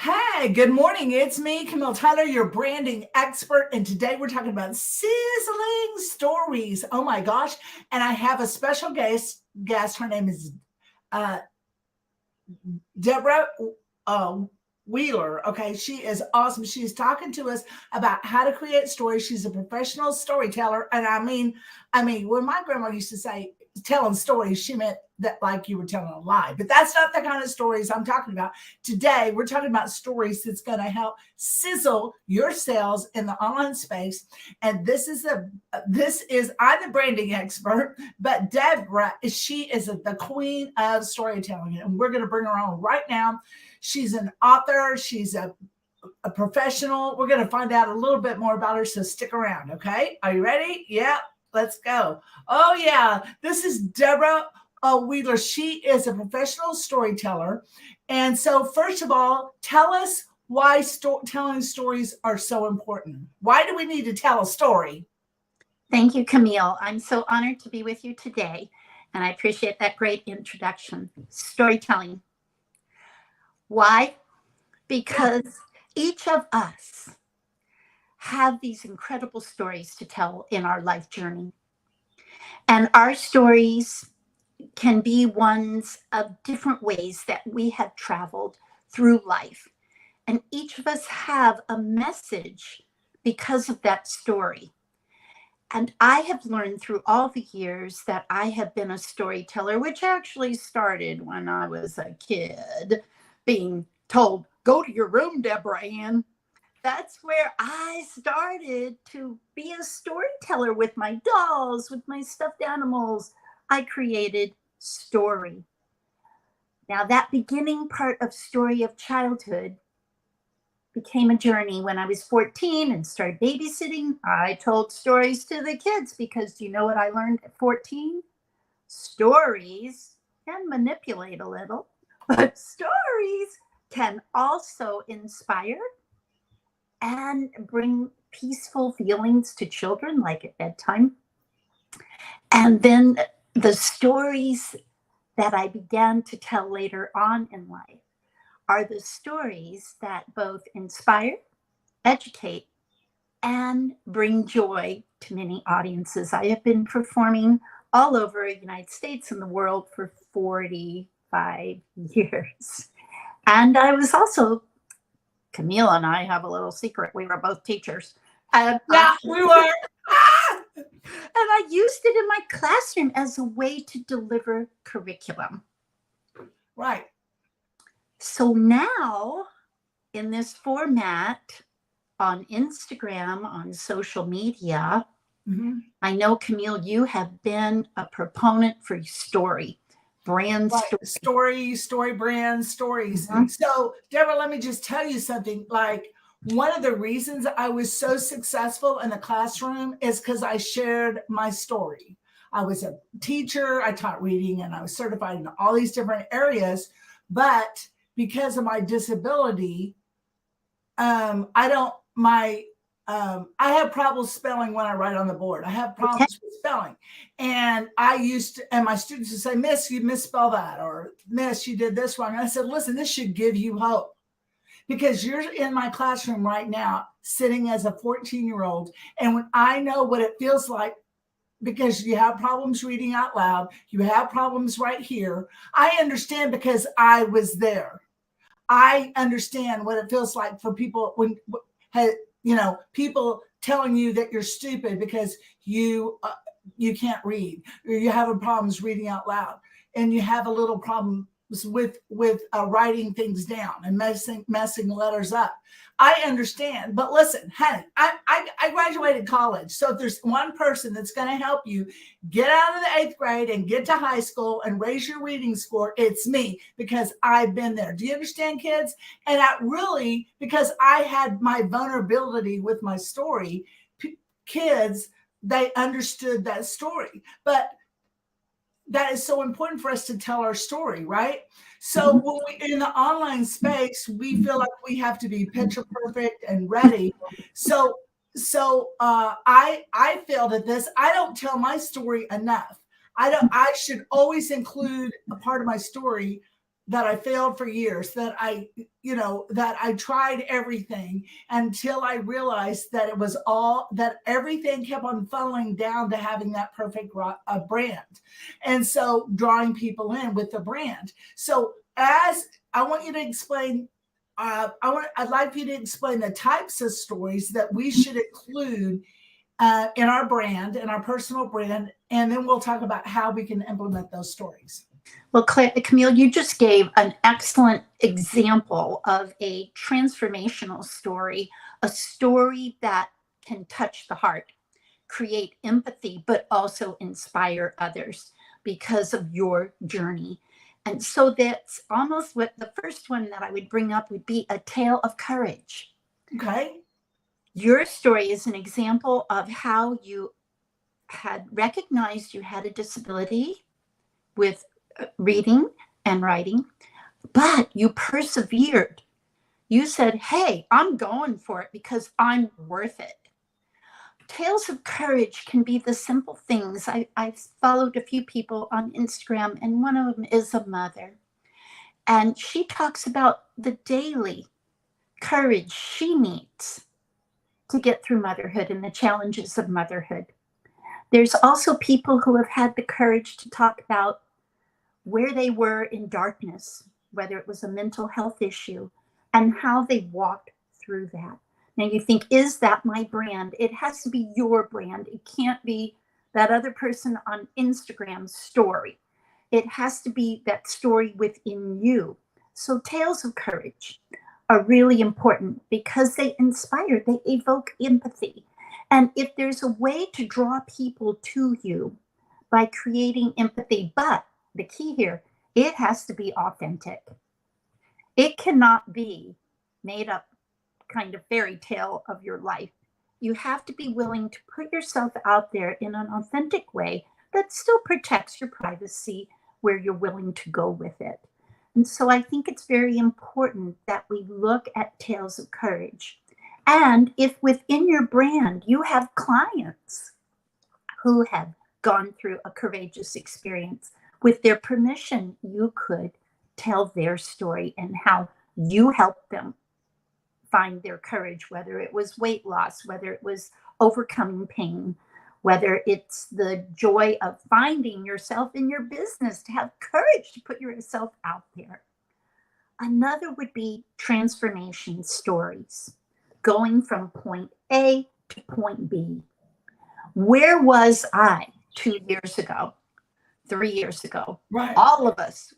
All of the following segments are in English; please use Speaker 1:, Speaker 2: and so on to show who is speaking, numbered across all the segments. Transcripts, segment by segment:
Speaker 1: Hey, good morning. It's me, Camille Tyler, your branding expert. And today we're talking about sizzling stories. Oh my gosh. And I have a special guest. Her name is uh, Debra Wheeler. Okay. She is awesome. She's talking to us about how to create stories. She's a professional storyteller. And I mean, when my grandma used to say telling stories, she meant that like you were telling a lie, but that's not the kind of stories I'm talking about. Today, we're talking about stories that's going to help sizzle your sales in the online space. And I'm the branding expert, but Debra, she is the queen of storytelling. And we're going to bring her on right now. She's an author. She's a professional. We're going to find out a little bit more about her. So stick around. Okay. Are you ready? Yeah. Let's go. Oh yeah. This is Debra Wheeler. She is a professional storyteller. And so first of all, tell us why telling stories are so important. Why do we need to tell a story?
Speaker 2: Thank you, Camille. I'm so honored to be with you today. And I appreciate that great introduction. Storytelling. Why? Because each of us have these incredible stories to tell in our life journey. And our stories can be ones of different ways that we have traveled through life. And each of us have a message because of that story. And I have learned through all the years that I have been a storyteller, which actually started when I was a kid, being told, go to your room, Debra Ann. That's where I started to be a storyteller with my dolls, with my stuffed animals. I created story. Now, that beginning part of story of childhood became a journey when I was 14 and started babysitting. I told stories to the kids because do you know what I learned at 14? Stories can manipulate a little, but stories can also inspire and bring peaceful feelings to children, like at bedtime. And then the stories that I began to tell later on in life are the stories that both inspire, educate, and bring joy to many audiences. I have been performing all over the United States and the world for 45 years. And I was also, Camille and I have a little secret. We were both teachers.
Speaker 1: Yeah, we were.
Speaker 2: And I used it in my classroom as a way to deliver curriculum.
Speaker 1: Right.
Speaker 2: So now, in this format, on Instagram, on social media, I know, Camille, you have been a proponent for story. Brand
Speaker 1: story brand stories. So Debra, let me just tell you something. Like one of the reasons I was so successful in the classroom is because I shared my story. I was a teacher, I taught reading, and I was certified in all these different areas. But because of my disability, I have problems spelling when I write on the board. I have problems with spelling. And my students would say, Miss, you misspelled that, or Miss, you did this wrong. And I said, listen, this should give you hope because you're in my classroom right now, sitting as a 14-year-old. And when I know what it feels like, because you have problems reading out loud, you have problems right here. I understand because I was there. I understand what it feels like for people when, people telling you that you're stupid because you can't read, or you have problems reading out loud, and you have a little problem with writing things down and messing letters up. I understand, but listen, honey, I graduated college, so if there's one person that's going to help you get out of the 8th grade and get to high school and raise your reading score, it's me, because I've been there. Do you understand, kids? And because I had my vulnerability with my story, kids, they understood that story. But that is so important for us to tell our story, right? So when in the online space, we feel like we have to be picture perfect and ready. So I failed at this. I don't tell my story enough. I should always include a part of my story that I failed for years, that I tried everything until I realized that it was that everything kept on funneling down to having that perfect brand. And so drawing people in with the brand. So as I want you to explain, I'd like you to explain the types of stories that we should include in our brand, in our personal brand, and then we'll talk about how we can implement those stories.
Speaker 2: Well, Camille, you just gave an excellent example of a transformational story, a story that can touch the heart, create empathy, but also inspire others because of your journey. And so that's almost what the first one that I would bring up would be a tale of courage.
Speaker 1: Okay.
Speaker 2: Your story is an example of how you had recognized you had a disability with reading and writing, but you persevered. You said, hey, I'm going for it because I'm worth it. Tales of courage can be the simple things. I've followed a few people on Instagram, and one of them is a mother. And she talks about the daily courage she needs to get through motherhood and the challenges of motherhood. There's also people who have had the courage to talk about where they were in darkness, whether it was a mental health issue, and how they walked through that. Now you think, is that my brand? It has to be your brand. It can't be that other person on Instagram's story. It has to be that story within you. So tales of courage are really important because they inspire, they evoke empathy. And if there's a way to draw people to you by creating empathy, but the key here, it has to be authentic. It cannot be made up kind of fairy tale of your life. You have to be willing to put yourself out there in an authentic way that still protects your privacy where you're willing to go with it. And so I think it's very important that we look at tales of courage. And if within your brand you have clients who have gone through a courageous experience, with their permission, you could tell their story and how you helped them find their courage, whether it was weight loss, whether it was overcoming pain, whether it's the joy of finding yourself in your business, to have courage to put yourself out there. Another would be transformation stories, going from point A to point B. Where was I 2 years ago, 3 years ago?
Speaker 1: Right.
Speaker 2: All of us,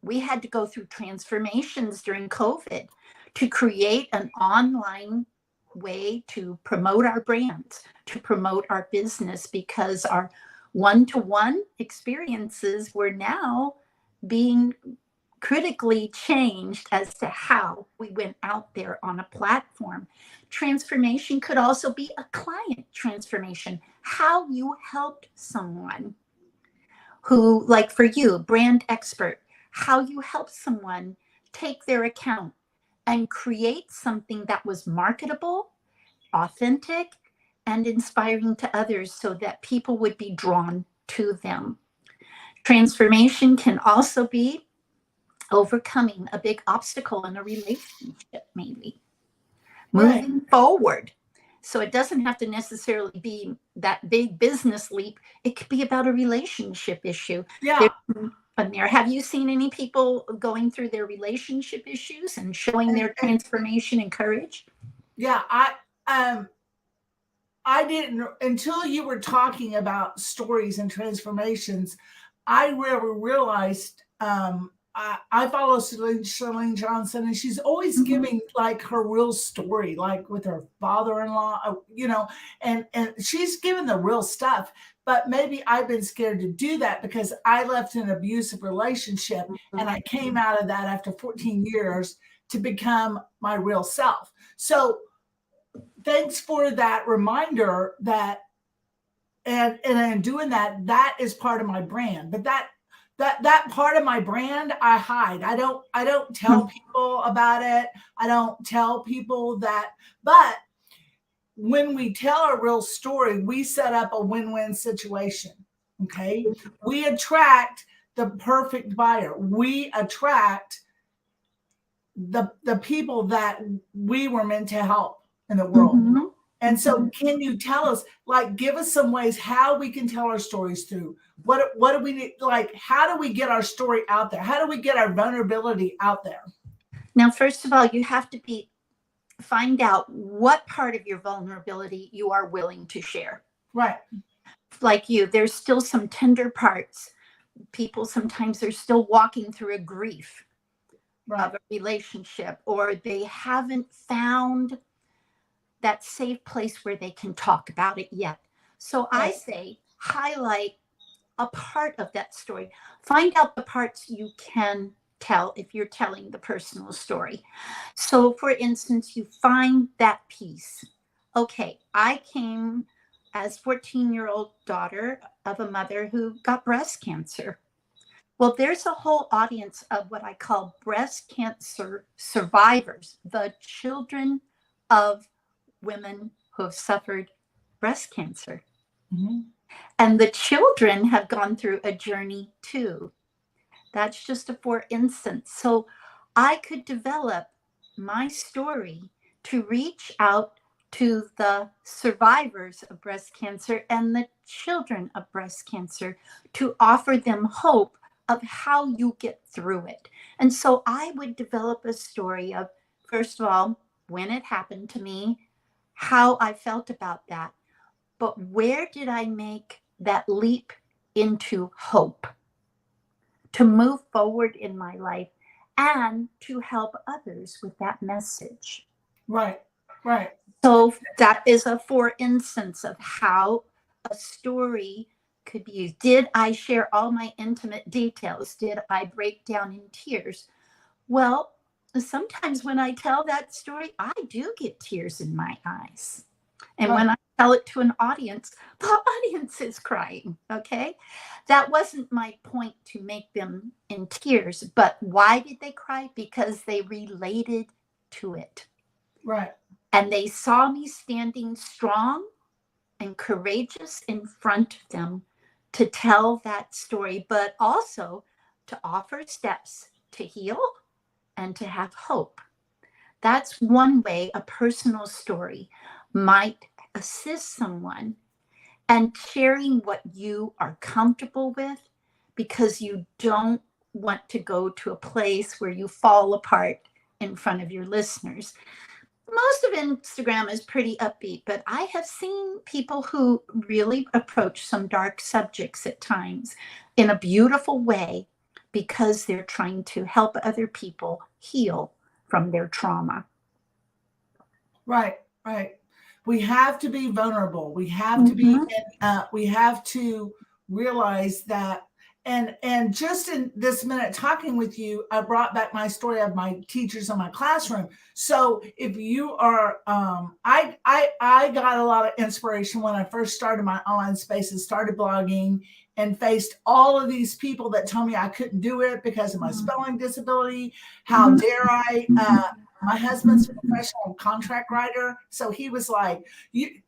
Speaker 2: we had to go through transformations during COVID to create an online way to promote our brands, to promote our business, because our one-to-one experiences were now being critically changed as to how we went out there on a platform. Transformation could also be a client transformation, how you helped someone who, like for you, brand expert, how you helped someone take their account and create something that was marketable, authentic, and inspiring to others so that people would be drawn to them. Transformation can also be overcoming a big obstacle in a relationship, maybe moving forward. So it doesn't have to necessarily be that big business leap. It could be about a relationship issue.
Speaker 1: Yeah.
Speaker 2: Have you seen any people going through their relationship issues and showing their transformation and courage?
Speaker 1: Yeah, I didn't, until you were talking about stories and transformations, I never realized. I follow Celine Johnson, and she's always giving like her real story, like with her father-in-law, and she's given the real stuff. But maybe I've been scared to do that because I left an abusive relationship and I came out of that after 14 years to become my real self. So thanks for that reminder that, and in doing that, that is part of my brand. But that part of my brand, I hide. I don't tell people about it. I don't tell people that, but when we tell a real story, we set up a win-win situation. Okay. We attract the perfect buyer. We attract the people that we were meant to help in the world.
Speaker 2: Mm-hmm.
Speaker 1: And so can you tell us, like, give us some ways how we can tell our stories through? What do we need? Like, how do we get our story out there? How do we get our vulnerability out there?
Speaker 2: Now, first of all, you have to find out what part of your vulnerability you are willing to share.
Speaker 1: Right.
Speaker 2: Like you, there's still some tender parts. People sometimes are still walking through a grief of a relationship, or they haven't found that safe place where they can talk about it yet. So I say highlight a part of that story. Find out the parts you can tell if you're telling the personal story. So for instance, you find that piece. Okay, I came as 14-year-old daughter of a mother who got breast cancer. Well, there's a whole audience of what I call breast cancer survivors, the children of women who have suffered breast cancer.
Speaker 1: Mm-hmm.
Speaker 2: And the children have gone through a journey too. That's just a for instance. So I could develop my story to reach out to the survivors of breast cancer and the children of breast cancer to offer them hope of how you get through it. And so I would develop a story of, first of all, when it happened to me, how I felt about that, but where did I make that leap into hope to move forward in my life and to help others with that message.
Speaker 1: Right.
Speaker 2: So that is a for instance of how a story could be used. Did I share all my intimate details? Did I break down in tears? Well, sometimes when I tell that story, I do get tears in my eyes. And when I tell it to an audience, the audience is crying, okay? That wasn't my point to make them in tears, but why did they cry? Because they related to it.
Speaker 1: Right.
Speaker 2: And they saw me standing strong and courageous in front of them to tell that story, but also to offer steps to heal and to have hope. That's one way a personal story might assist someone, and sharing what you are comfortable with, because you don't want to go to a place where you fall apart in front of your listeners. Most of Instagram is pretty upbeat, but I have seen people who really approach some dark subjects at times in a beautiful way because they're trying to help other people heal from their trauma.
Speaker 1: Right. We have to be vulnerable. We have to be, we have to realize that. And just in this minute talking with you, I brought back my story of my teachers in my classroom. So if you are, I got a lot of inspiration when I first started my online spaces, started blogging, and faced all of these people that told me I couldn't do it because of my spelling disability. How dare I? My husband's a professional contract writer, so he was like,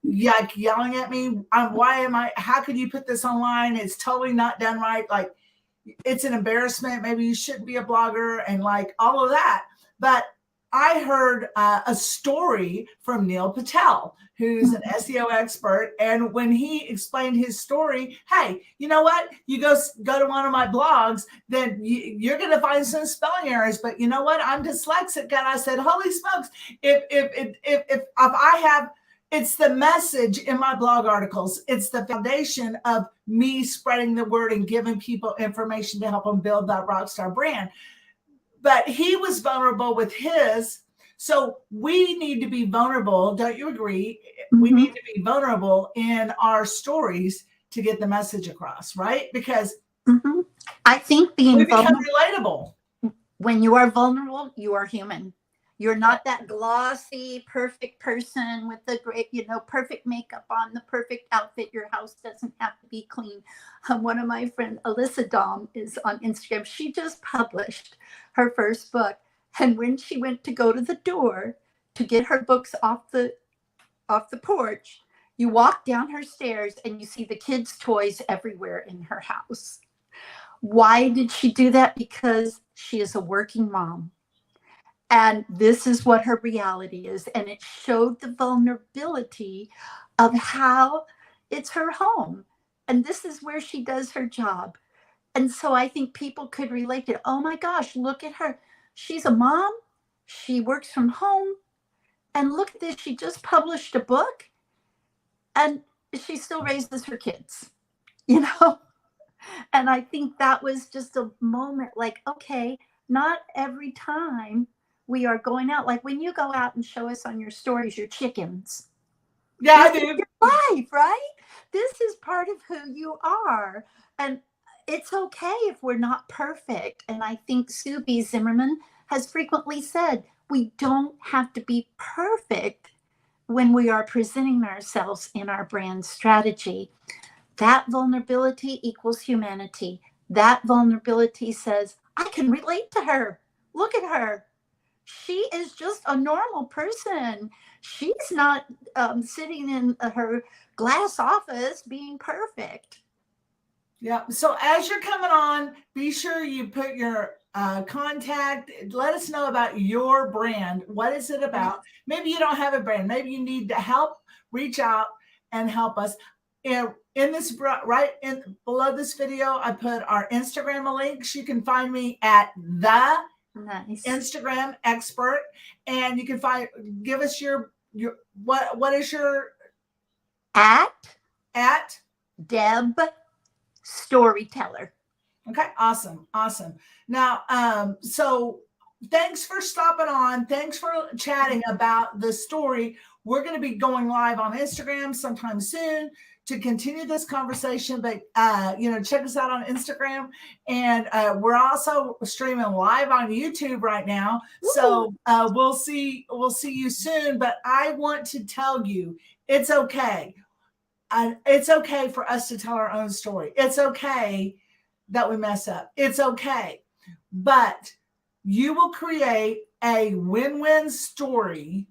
Speaker 1: like yelling at me. How could you put this online? It's totally not done right. Like, it's an embarrassment. Maybe you shouldn't be a blogger, and like all of that. But I heard a story from Neil Patel, who's an SEO expert. And when he explained his story, hey, you know what? You go to one of my blogs, then you're going to find some spelling errors. But you know what? I'm dyslexic. And I said, holy smokes, if I have, it's the message in my blog articles. It's the foundation of me spreading the word and giving people information to help them build that rockstar brand. But he was vulnerable with his. So we need to be vulnerable. Don't you agree? We need to be vulnerable in our stories to get the message across, right? Because
Speaker 2: I think
Speaker 1: we become relatable.
Speaker 2: When you are vulnerable, you are human. You're not that glossy, perfect person with the great, perfect makeup on, the perfect outfit. Your house doesn't have to be clean. One of my friends, Alyssa Dom, is on Instagram. She just published her first book. And when she went to go to the door to get her books off the porch, you walk down her stairs and you see the kids' toys everywhere in her house. Why did she do that? Because she is a working mom. And this is what her reality is. And it showed the vulnerability of how it's her home. And this is where she does her job. And so I think people could relate to, oh my gosh, look at her. She's a mom. She works from home. And look at this. She just published a book and she still raises her kids, you know? And I think that was just a moment like, okay, not every time we are going out. Like when you go out and show us on your stories, your chickens.
Speaker 1: Yeah, I
Speaker 2: This
Speaker 1: do.
Speaker 2: is your life, right? This is part of who you are. And it's okay if we're not perfect. And I think Sue B. Zimmerman has frequently said, we don't have to be perfect when we are presenting ourselves in our brand strategy. That vulnerability equals humanity. That vulnerability says, I can relate to her. Look at her. She is just a normal person. She's not sitting in her glass office being perfect.
Speaker 1: Yeah. So as you're coming on, be sure you put your contact. Let us know about your brand. What is it about? Maybe you don't have a brand. Maybe you need to help. Reach out and help us. In this right in below this video, I put our Instagram links. You can find me at the Instagram expert, and you can give us your what is your
Speaker 2: at
Speaker 1: Deb
Speaker 2: Storyteller.
Speaker 1: Okay, awesome. Now, so thanks for stopping on. Thanks for chatting about the story. We're going to be going live on Instagram sometime soon to continue this conversation. But check us out on Instagram, and we're also streaming live on YouTube right now. So we'll see you soon. But I want to tell you, it's okay. It's okay for us to tell our own story. It's okay that we mess up. It's okay. But you will create a win-win story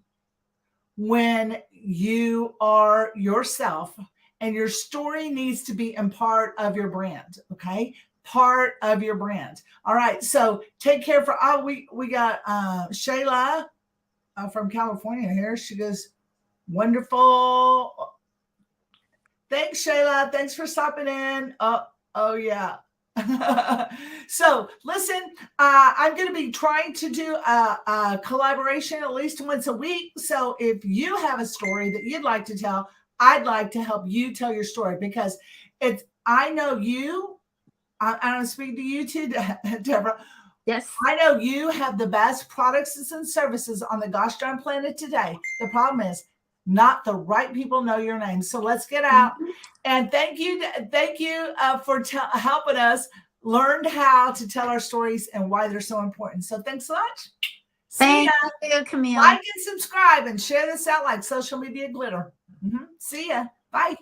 Speaker 1: when you are yourself, and your story needs to be in part of your brand. Okay. Part of your brand. All right. So take care we got Shayla from California here. She goes, wonderful. Thanks, Shayla. Thanks for stopping in. Oh yeah. So listen, I'm going to be trying to do a collaboration at least once a week. So if you have a story that you'd like to tell, I'd like to help you tell your story, because I know you. I'm speaking to you too, Debra.
Speaker 2: Yes.
Speaker 1: I know you have the best products and services on the gosh darn planet today. The problem is not the right people know your name. So let's get out. And thank you for helping us learn how to tell our stories and why they're so important. So thanks so much.
Speaker 2: Thank you, Camille.
Speaker 1: Like and subscribe and share this out like social media glitter. See ya. Bye.